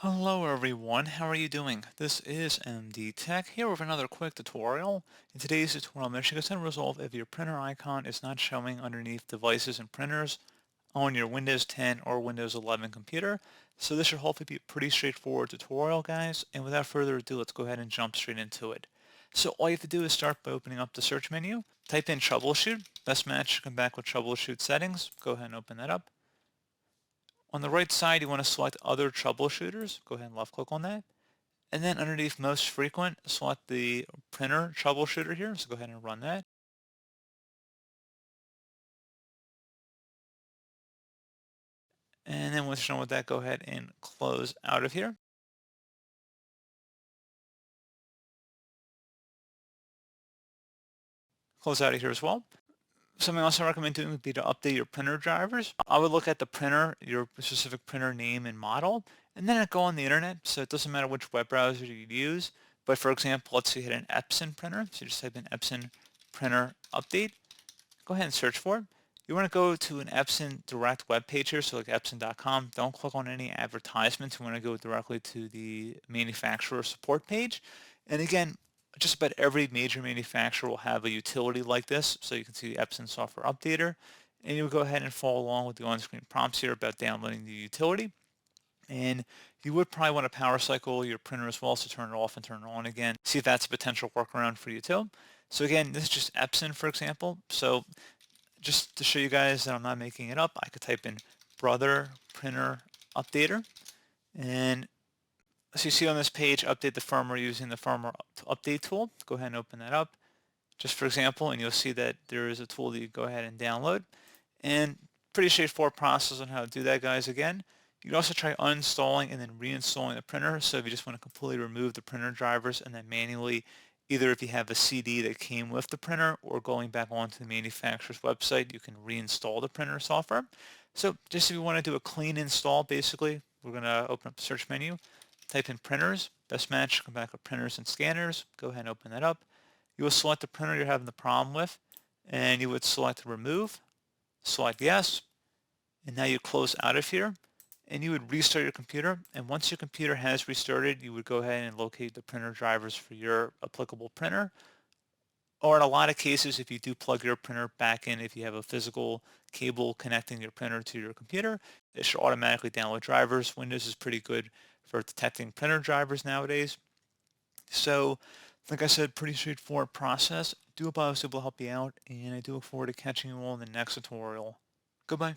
Hello everyone, how are you doing? This is MD Tech here with another quick tutorial. In today's tutorial, I'm going to show you how to resolve if your printer icon is not showing underneath devices and printers on your Windows 10 or Windows 11 computer. So this should hopefully be a pretty straightforward tutorial, guys. And without further ado, let's go ahead and jump straight into it. So all you have to do is start by opening up the search menu, type in troubleshoot, best match, come back with troubleshoot settings, go ahead and open that up. On the right side, you want to select Other Troubleshooters. Go ahead and left click on that. And then underneath Most Frequent, select the Printer Troubleshooter here. So go ahead and run that. And then once you're done with that, go ahead and close out of here. Close out of here as well. Something else I recommend doing would be to update your printer drivers. I would look at the printer, your specific printer name and model, and then go on the internet. So it doesn't matter which web browser you use. But for example, let's say you hit an Epson printer. So you just type in Epson printer update. Go ahead and search for it. You want to go to an Epson direct web page here, so like Epson.com. Don't click on any advertisements. You want to go directly to the manufacturer support page. And again, just about every major manufacturer will have a utility like this. So you can see the Epson software updater. And you'll go ahead and follow along with the on-screen prompts here about downloading the utility. And you would probably want to power cycle your printer as well, so turn it off and turn it on again. See if that's a potential workaround for you too. So again, this is just Epson, for example. So just to show you guys that I'm not making it up, I could type in brother printer updater. And as you see on this page, update the firmware using the firmware update tool. Go ahead and open that up, just for example, and you'll see that there is a tool that you go ahead and download. And pretty straightforward process on how to do that, guys. Again, you can also try uninstalling and then reinstalling the printer. So if you just want to completely remove the printer drivers and then manually, either if you have a CD that came with the printer or going back onto the manufacturer's website, you can reinstall the printer software. So just if you want to do a clean install, basically, we're going to open up the search menu, type in printers, best match, come back with printers and scanners, go ahead and open that up. You will select the printer you're having the problem with, and you would select remove, select yes, and now you close out of here, and you would restart your computer. And once your computer has restarted, you would go ahead and locate the printer drivers for your applicable printer. Or in a lot of cases, if you do plug your printer back in, if you have a physical cable connecting your printer to your computer, it should automatically download drivers. Windows is pretty good for detecting printer drivers nowadays. So, like I said, pretty straightforward process. Do hope I was able to help you out, and I do look forward to catching you all in the next tutorial. Goodbye.